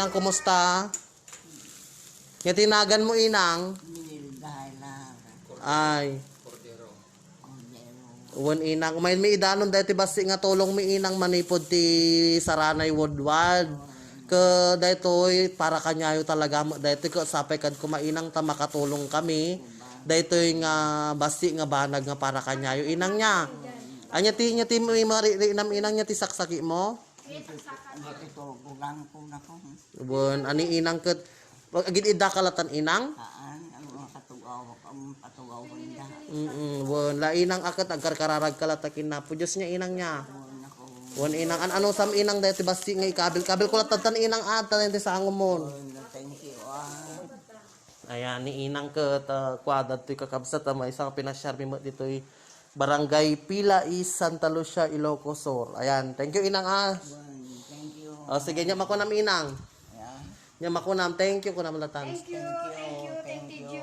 Inang, kumusta? Nga tinagan mo, Inang? Ay. Uwan, Inang. Umayin mi idanon dahil basi nga tulong mi, Inang, manipod ti Saranay Woodward. Ke dahil para kanyayo talaga. Dahil ko sapay kad kumainang ta makatulong kami. Dahil nga basi nga banag nga para kanyayo. Inang niya. Anya ti may marinam, Inang niya ti saksaki mo? Uwan, ani, Inang ket agid ida kalatan, Inang? Won la Inang akat agkarkararag kalatakin na po Diyos niya, Inang niya. Won, Inang ano sam, Inang dahil basti nga ikabil ko latatan, Inang ata dahil sa angumon. Ayan ni Inang ket kwadad ti kakabsat may isang pinasyar mi mo ditoy Barangay Pilais, Santa Lucia, Ilocos Sur. Ayan, thank you, Inang. Thank you. Sige, nya makunam, Inang. Nya makunam, thank you kunam latan. Thank you.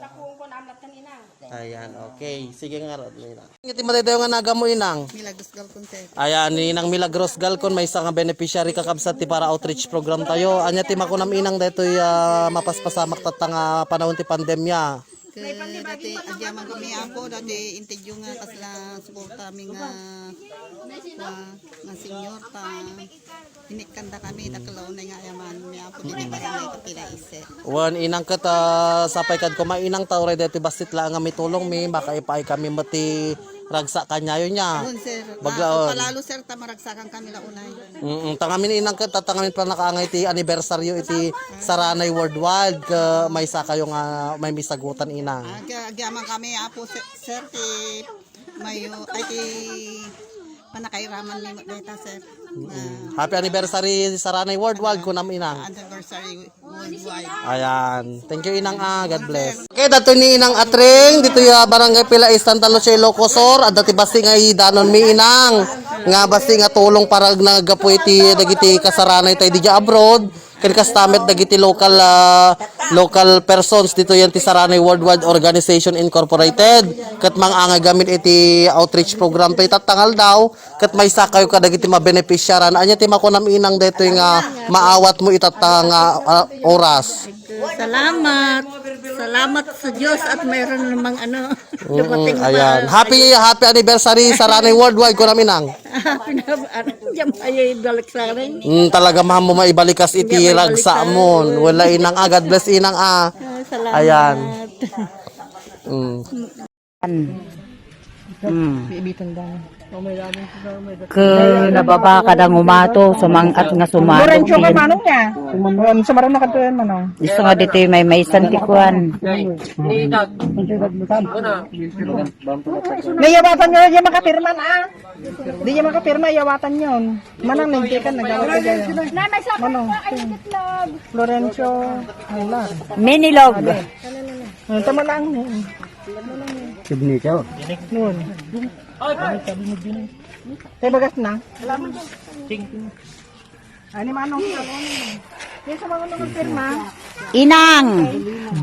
Nakuha ko na amlatan, Inang. Ayan, okay. Sige nga ron, Inang. Ngiti matay nga naga mo, Inang. Milagros Galcon, sir. Ayan, Inang Milagros Galcon, may isang beneficiary kakabsat ti para outreach program tayo. Anya ti makunam, Inang detoy mapaspasamak tatang panahon ti pandemya. Dati adyaman kami apo, dati intedyo nga kasla suporta mi nga senior ta. Inikanda kami dakalaw na nga yaman mi apo dili barangay Pilais. Wan, Inang ket sapay kad kumainang tawre deti basit la nga mitulong mi baka ipaay kami mati ragsa kanyayo nya. Yun, sir. Baglaon. Palalo, sir, tamaragsakan kami launay. Tangamin, Inang ket tatangamin pa nakaangay ti anibersaryo iti Saranay Worldwide ke may sa kayo nga may misagutan, Inang. Agyaman kami apo, sir, ti mayo ay ti panakairaman ni data, sir. Happy anniversary Saranay Worldwide kunam, Inang. Anniversary worldwide. Ayan. Thank you, Inang. God bless. Okay, dato ni Inang Atring dito ya Barangay Pilais, Santa Lucia, Ilocos Sur. At dati basi nga danon mi, Inang. Nga basi nga tulong para nagapoy ti dagiti kasaranay tayo di abroad. Ken kastamet dagiti local persons dito yan ti Saranay Worldwide Organization Incorporated. Ket manganga gamit iti outreach program tayo tatangal daw. Ket may sakayo ka dagiti mabenepisyaran. Anya ti makunam, Inang dito nga maawat mo itatang oras. Salamat sa Diyos at mayroon namang dumating na Ayan. Happy anniversary Saranay Worldwide kunam, Inang. Diyan ay balik sa akin. Talaga mahal mo maibalikas iti ragsa mon. Wala, Inang. God bless, Inang. Salamat. Ayan. Nababa ka dang umato, sumangat nga sumato. Lorenzo ka manong niya. Sumaran na ka yan manong. Gusto nga dito may santikuan. Nayawatan nyo niya makapirma na. Hindi niya makapirma, yawatan yun. Manang nagtikan, nagawat ka dyan. Manong. Lorenzo. Aylar. Minilog. Tama lang. Sibni ka. Noon. Kaya bagas na. Ani manong. Yan sa mga nakapirma. Inang,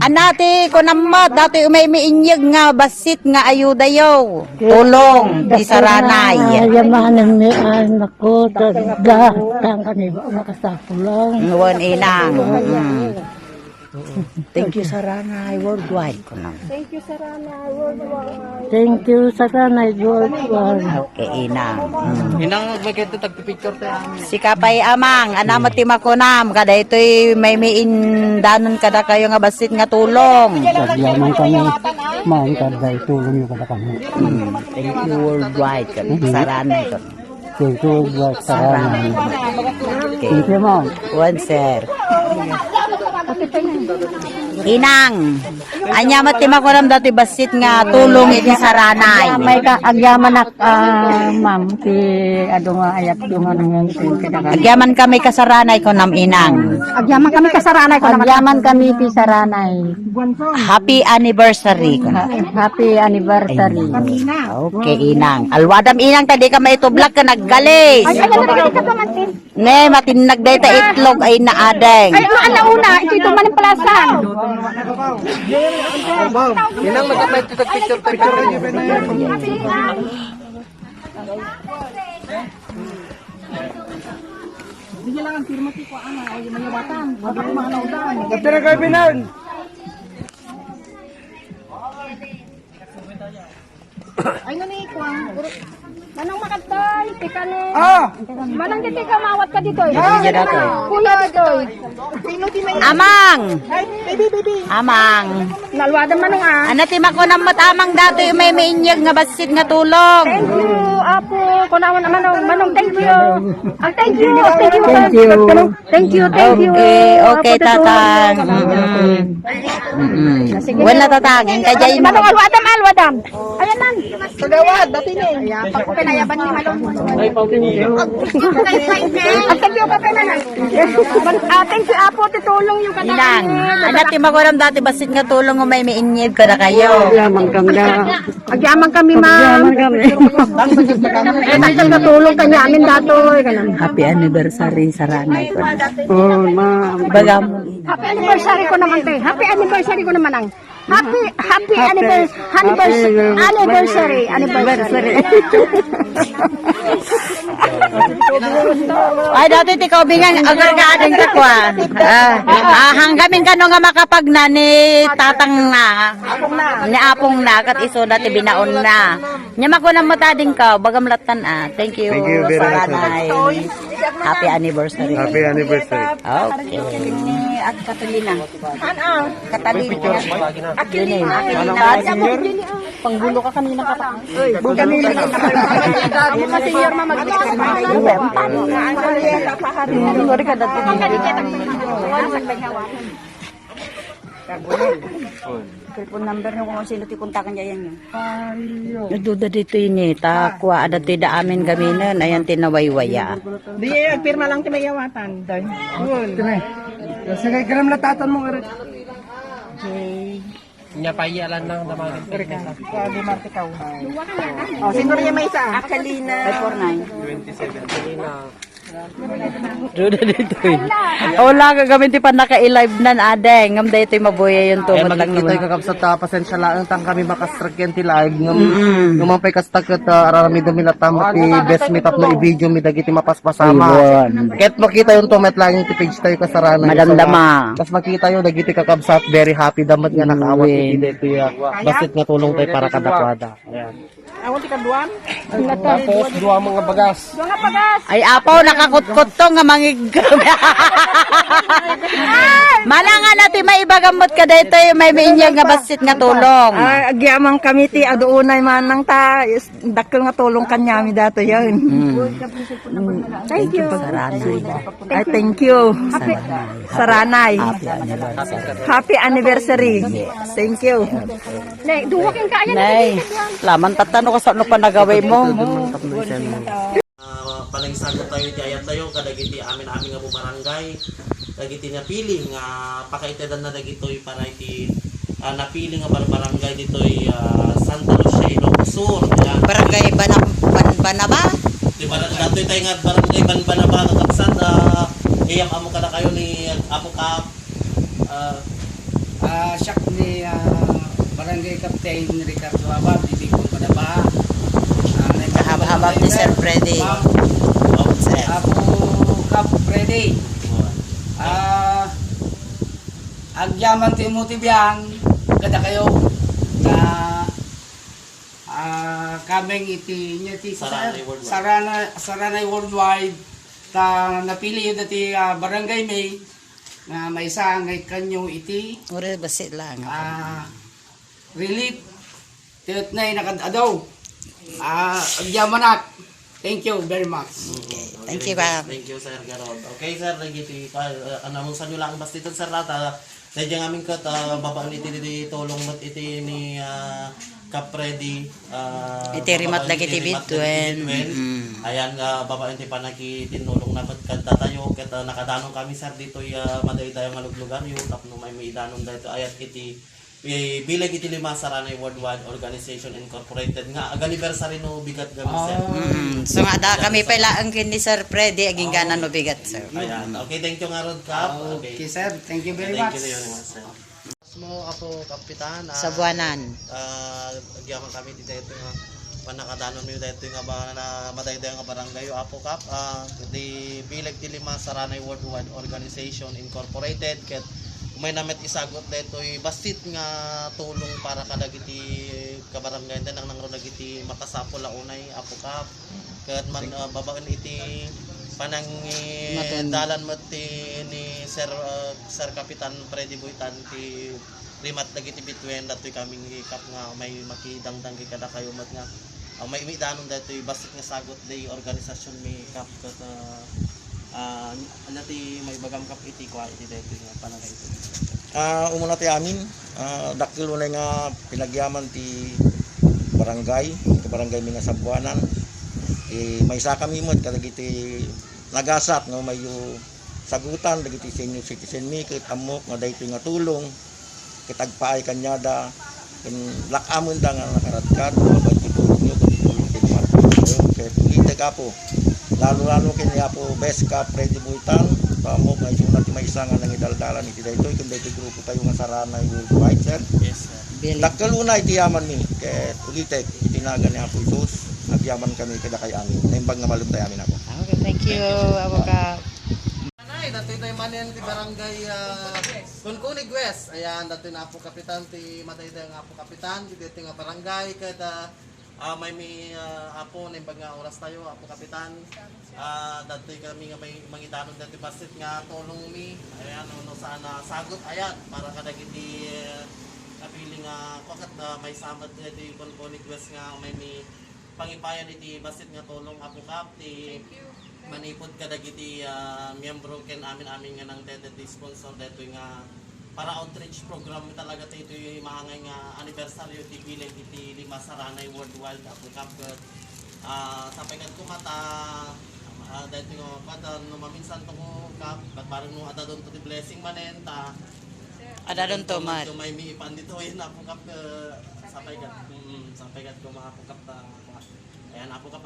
anati ko naman, dati umiinyag nga basit nga ayuda yaw. Tulong, di saranay. Yamanan ni anak ko, tang kanila nakasapulang. Nguwan, Inang. Thank you, Saranay Worldwide. Thank you sa kanay worldwide. Okay, Inang. Inang, magkita tagpipicture tayo. Si Kapay Amang, anamati makunam, kada ito'y may danon kada kayo nga basit nga tulong. Sagyaman kami, maangkad dahil tulong yung kada kami. Thank you worldwide. Saranay ko. Thank you, worldwide sa kanay. Okay. Thank you, ma'am. One, sir. Inang, anya matima ko ram dati basit nga tulong iti saranay. May kaagyaman na, ma'am, ti ado nga ayat yung ano yung pinaka. Agyaman kami kasaranay ko nam, Inang. Agyaman kami kasaranay ko. Agyaman kami ti saranay. Happy anniversary. Happy anniversary. Okay, Inang. Alwadam, Inang, tadi ka maitublak ka naggalis. Ne, matinag day ta itlog ay naadeng. Ay, una, ito man ang palasan. Inang, magkapit tagpicture tayo. Di niya lang ang firma ti ko ana o yung mayawatan. Wag ko mahalaw dan. Ay no ni ko. Manong makatay, tika ni. Manang dito ka mawat ka dito. Kuya dito. Sino di may Amang! Ay, baby. Amang! Nalwada manong Anati makunamot amang dati may mainyag nga basit nga tulong. Thank you, Apo. Kunawan manong thank you. Thank you. Okay, tatang. Wala tatangin ka dyan. Manong alwadam. Ayan nan. Sagawad, dati ni. Pag pinayaban ni Malong. Thank you, Papa Nanay. Thank you, Apo. Titulong yung Ilang. katangin. Anati makunam dati basit nga tulong nga may mainyag ka na kayo. Agyaman kami, ma'am. Ay, natulong kanya amin dato. Happy anniversary sa Ranay ko. Happy anniversary ko naman, te. Happy anniversary ko naman ang. Happy anniversary. Ay, dati tikaw bingang agar ka ading kakwa. Hanggamin ka no nga makapag na ni tatang na. Ni apong na, kat iso dati binaon na. Nyama ko na matading ka, bagam latan Thank you very sa much. Ranay. Happy anniversary. Happy anniversary. Okay. At Catalina. Catalina. Yun Panggulo ka kanina ka pa. Ganun lang. Mga senior ma Sorry ka dati. Telepon number nyo kung sino tikuntakan niya yan yun. Naduda dito yun takwa ada tida amin gaminan ayan tinawaywaya. Di pirma lang ti mayawatan. Doy. Sige, karam latatan mo nga rin. Di martikaw. Oh, sino rin may isa? Akalina. 549. Duda dito yun. Wala ka gamit pa naka-live nan adeng. Ngam dito yung mabuya yung tumot lang Magkita naman. yung kakabsat pasensya lang tang kami makastrag yan ti live ngam pay kastag kat arami dumila tamat ti best meetup na i-video mi dagiti mapaspasama. Ket makita yung tumet lang yung ti page tayo kasarana. Madamdama. Tas makita yung dagiti kakabsat very happy damat nga nakaawat ti dito ya. Basit nga tulong tayo para kadakwada. Ayan. Awon ti kaduan. Tapos dua mga bagas. Ay apaw nakakutkot to nga mangig. Malanga natin may ibagamot ka dito yung may mainyag nga basit nga tulong. Agyamang kami ti aduunay manang ta. Dakkel nga tulong kanya mi dato yun. Thank you. Ay, thank you. Saranay. Happy anniversary. Thank you. Nay, duwakin ka ayan. Nay, laman tatano ka sa ano pa nagaway mo. Palaysan ko tayo ti ayat tayo kadagiti amin nga bumarangay dagiti napili nga pakaitedan na dagitoy para iti napili nga barangay ditoy Santa Lucia Ilocos Sur. Barangay Banaba? Di ba datoy tayo nga barangay Banbanaba kakabsat iyam amo kada kayo ni Apo Kap Siyak ni Barangay Captain Ricardo Abad, hindi ko padaba. Kahab-habab ni Sir Freddy. Ako Cap Freddy. Agyaman ti mo ti biyang, kada kayo na kaming iti niya ti Saranay Worldwide ta napili yun dati Barangay May nga may isa ngay kanyo iti Uri basit lang. relief tiyot na nakadadaw agyamanak. Thank you very much. Thank you, Bob. Thank you, Sir Garod. Okay, Sir, nagiti anamon sa nyo lang basta dito, Sir Rata. Dahil nga aming kat, babaan iti tulong mat iti ni Cap Freddy. Iti remote lagi ti bitwen. Ayan, babaan ti panakitinulong na kanta tayo. Kat nakadanong kami, Sir, dito maday tayo nga luglugar. Yung tapno may idanon dito. Ayat iti bilag iti lima Saranay Worldwide Organization Incorporated nga anniversary no bigat gami sir. So nga da kami pala ang ni Sir Freddy aging ganan no bigat sir. Ayan. Okay, thank you nga Rod Cap. Okay, sir. Thank you very Thank much. you very much sir. Mo Apo Kapitan. Sa buwanan. Agyaman kami dito nga panakadanon mi daytoy nga ba na madayday nga barangay Apo Kap di bilag ti lima Saranay Worldwide Organization Incorporated ket may namet isagot daytoy basit nga tulong para kadagiti kabarangay den nang dagiti makasapol launay Apo Kap ket man babaen iti panangi dalan met ni Sir Kapitan Freddy Boytan ti rimat dagiti bitwen datoy kaming kap nga may makidangdang kay kada kayo mat nga may imidanon datoy basit nga sagot day organisasyon may kap ket anati may bagam kap iti kwa iti datoy nga panagay ito. Umuna ti amin dakil unay nga pinagyaman ti barangay mi nga Sambuanan may isa kami mo kadagiti nagasat nga may sagutan dagiti senior citizen mi ket amok nga daytoy nga tulong kitagpaay kanyada ken lakamon da nga nakaratkat babay itulong nyo ket itulong ti ket kita kapo lalo kini apo best ka Freddy Boytan amok nga isuna ti maysa nga nangidaldalan iti daytoy ken daytoy grupo tayo nga Saranay Worldwide sir. Yes sir. Dakkel unay ti yaman mi ket ulitek itinaga ni Apo Isus nagyaman kami kada kay amin naimbag nga malum tayo amin ako. Okay, thank you, Apo Kap. Datoy tayo manen ti barangay Kunkunig West. Ayan, datoy na Apo Kapitan ti matayday nga Apo Kapitan ti nga barangay kada may apo na imbag nga oras tayo Apo Kapitan. Datoy kami nga may mangitanon dati basit nga tulong mi. Ayan no sana sagot ayan para kadagiti kapiling kokat may samat ti Kunkunig West nga may pangipayan iti basit nga tulong Apo Kap ti manipod kadagiti miyembro ken amin nga nang deded sponsor detoy nga para outreach program talaga ito yung maangay nga anibersaryo ti bilang iti lima Saranay Worldwide Apo Kap sapay kad ko mata dito nga kada no maminsan to ko Kap kat parang no adadon to ti blessing manen ta Adadon to mat. may miipan dito yun Apo Kap sapay kad ko mga Apo Kap ta ayan Apo Kap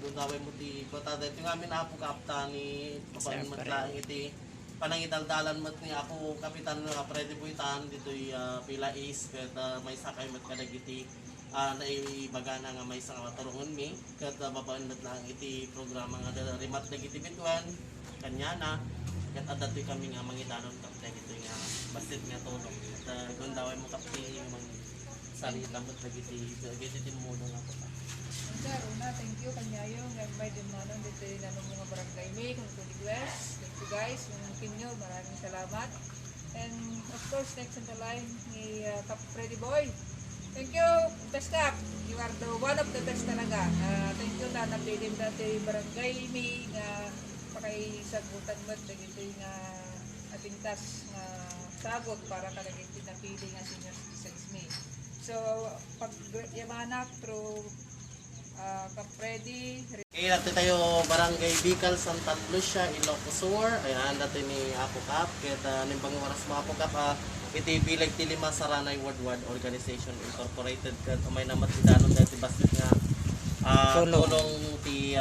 gudaway mo ti kota dito nga amin Apo Kap ta ni papanin matlaing iti panangidaldalan mat ni Apo Kapitan Freddy Boytan ditoy pila is ket may sakay mat kadagiti naibagana nga may sa turungon mi ket babaan mat lang iti programa nga rimat dagiti bitwan kanyana ket adatoy kami nga mangidanon kap dagiti nga basit nga tulong ket gundaway mo kap ti salita mat dagiti timulong Apo Kap. Sir, una, thank you kanyayo nga may dimanon dito yung mga barangay mi, Kunkunig West. Thank you guys, yung kinyo, maraming salamat. And of course, next on the line ni Kap Freddy Boy. Thank you, best Kap. You are the one of the best talaga. Thank you na napilim dati barangay mi nga pakaisagutan mo dito nga ating task nga sagot para kalagiti napili nga senior citizens mi. So, pag yamanak through Kap Freddy. Natin tayo barangay Bicol, Santa Lucia, Ilocos Sur. Ayan, natin ni Apo Kap. Kaya nimbang oras mo Apo Kap. Iti bilag ti lima Saranay Worldwide Organization Incorporated. Kaya umay naman ti danon dati basit nga tulong ti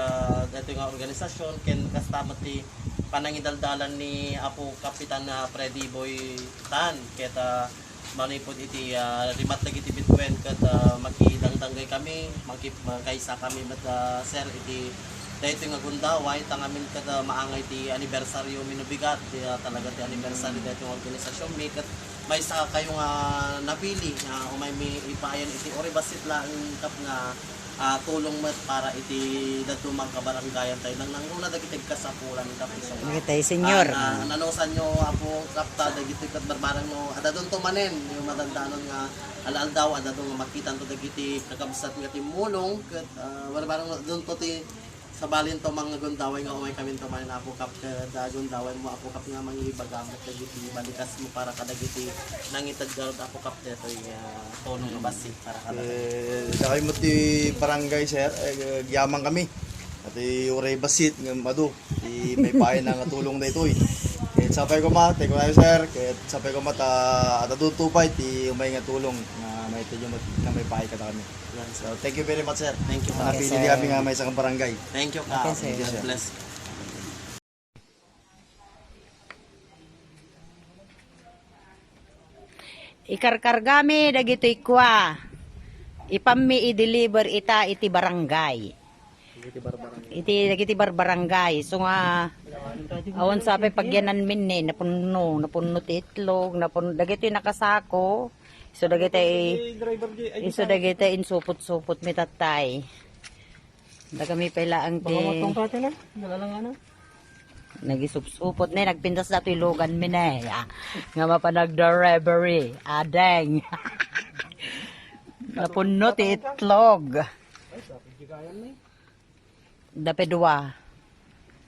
dati nga organisasyon. Kaya kastamat ti panangidaldalan ni Apo Kapitan Freddy Boytan. Kaya manipod iti rimat dagiti bitwen ket makidangdanggay kami magkaisa kami met sir iti daytoy nga gundaway tangamin ket maangay ti anibersaryo minubigat talaga ti anibersaryo daytoy nga organisasyon mi ket may sa kayo nga napili nga umay mi ipayan iti ori basit lang kap nga tulong met para iti dadumang kabaranggayan tayo nang nanguna dagiti kasapulan kap iso Ngitay senior. nanosan nyo Apo Kapta dagiti ket barbarang no adadon to manen yung madandanon nga alal daw adadon nga makitan to dagiti kakabsat nga timulong ket barbarang adadon to ti sabalin to mga gundaway nga umay kami to manen Apo Kap ket gundaway mo Apo Kap nga mangibagamot dagiti balikas mo para kadagiti nangitad garod Apo Kap detoy tulong nga basi para kadagiti Dakay mo ti barangay sir, gyamang kami. At uray basit ng madu, may pain na nga tulong na ito eh. Kaya sapay ko ma, teko na sir, kaya sapay ko mata at atutupay, ti umay nga tulong na may ito yung may pain ka na kami. So thank you very much sir. Thank you Kap. Napili kami nga may isang barangay. Thank you Kap. Okay, sir. God bless. Ikarkargami dagitoy kwa. ipammi i-deliver ita iti barangay. Iti barangay. So nga awan sabi pagyanan min ni napunno ti itlog, napunno dagiti nakasako. So dagiti insupot-supot mi tatay. Dagami pala ang ti nagisupsupot na nagpintas na ilugan mi na nga mapanag-delivery adeng. Napunno ti itlog. Dapat dua.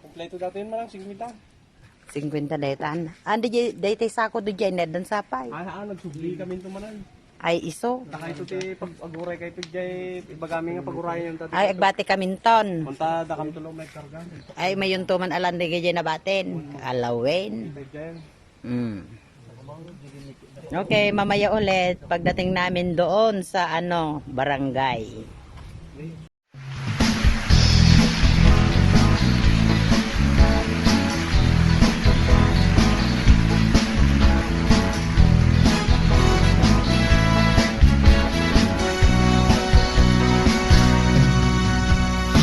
Kompleto dati yun malang, 50 detan. Andi daytay sako do jay nedan sapay. nagsubli kami ito malang. Ay iso. Taka ito ti pag-aguray kayo ito jay, ibagami nga pag-urayan yung tati. Ay agbati kaminton. Punta da kami tulong may karga. Ay mayon to man alan de jay nabaten. Alawin. Okay, mamaya ulit pagdating namin doon sa barangay.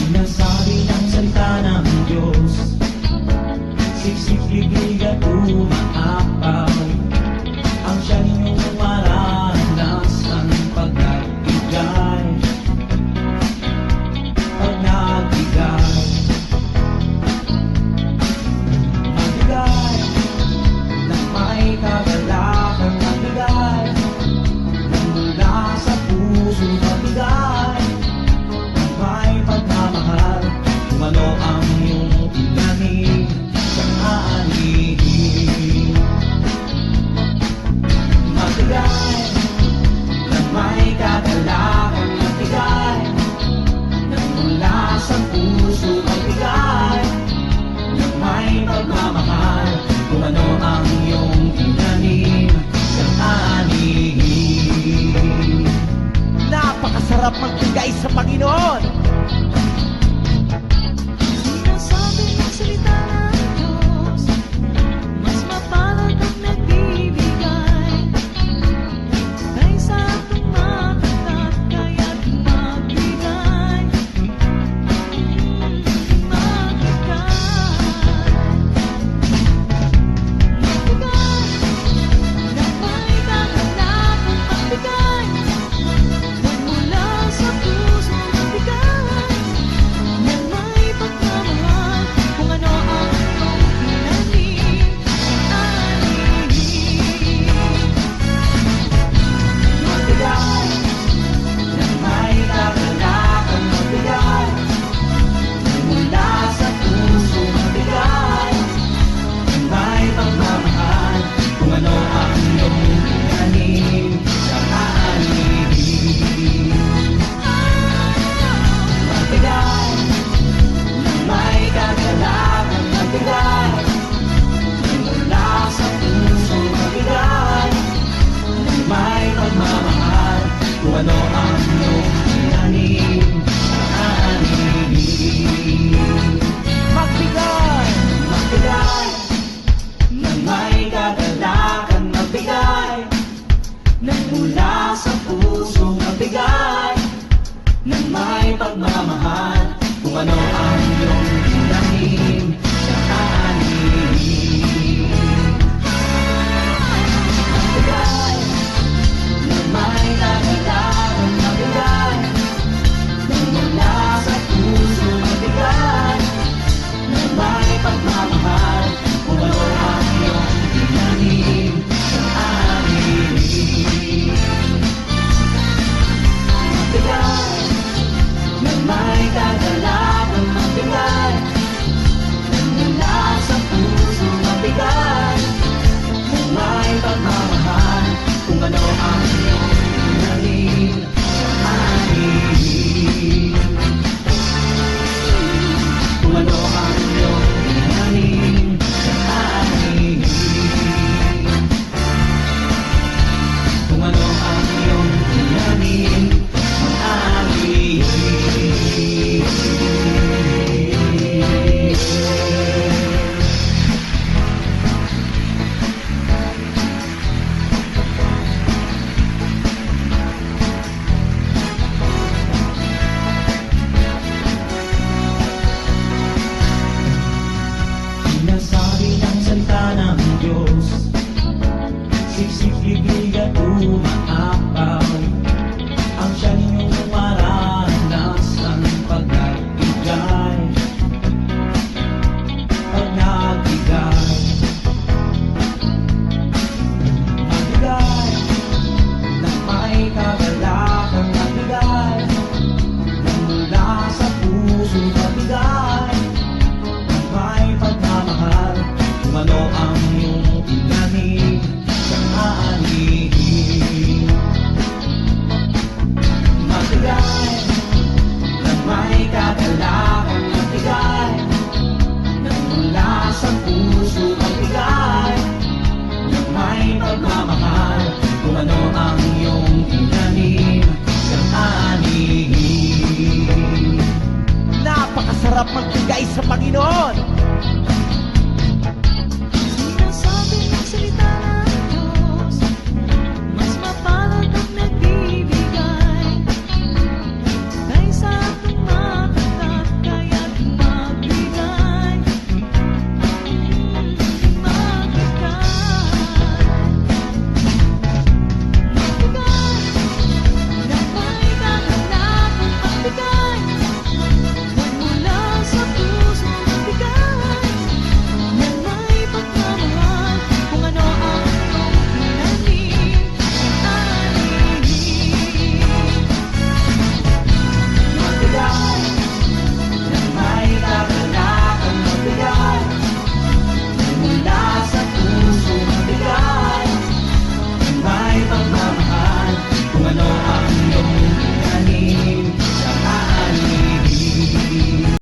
Sinasabi ng salita ng Diyos, siksik-libig at umaapaw, ang siya ninyong maranas ng pag-ibigay, pag-nabigay, magbigay ng may kagalakan, magbigay ng mula sa puso, magbigay may pagmamahal, kung ano ang iyong tinanim sa aanihin. Magbigay ng may kagalakan, magbigay ng mula sa puso, magbigay ng may pagmamahal, kung ano ang iyong tinanim sa aanihin. Napakasarap magbigay sa Panginoon. Sinasabi ng salita ng Diyos, mas mapalad ang nagbibigay kaysa tumatanggap, kaya't magbigay. Magbigay ng may kagalakan, magbigay mula sa puso, magbigay ng may pagmamahal, kung ano ang iyong tinanim sa aanihin. Magbigay ng may kagalakan, magbigay mula sa puso, magbigay ng may pagmamahal, kung ano ang iyong tinanim sa aanihin. Magbigay ng may kagalakan, magbigay mula sa puso, magbigay ng may pagmamahal, kung ano ang iyong tinanim sa aanihin. Magbigay ng may kagalakan, magbigay ng mula sa puso, magbigay ng may pagmamahal, kung ano ang iyong tinanim sa aanihin. Magbigay ng may kagalakan, magbigay ng mula sa puso, magbigay ng may pagmamahal, kung ano ang iyong tinanim sa aanihin. Magbigay ng may kagalakan, magbigay ng mula sa puso, magbigay ng may pagmamahal, kung ano ang iyong tinanim sa aanihin. Kung ano ang iyong tinanim sa aanihin. Kung ano ang iyong tinanim sa aanihin. sarap magbigay sa Panginoon.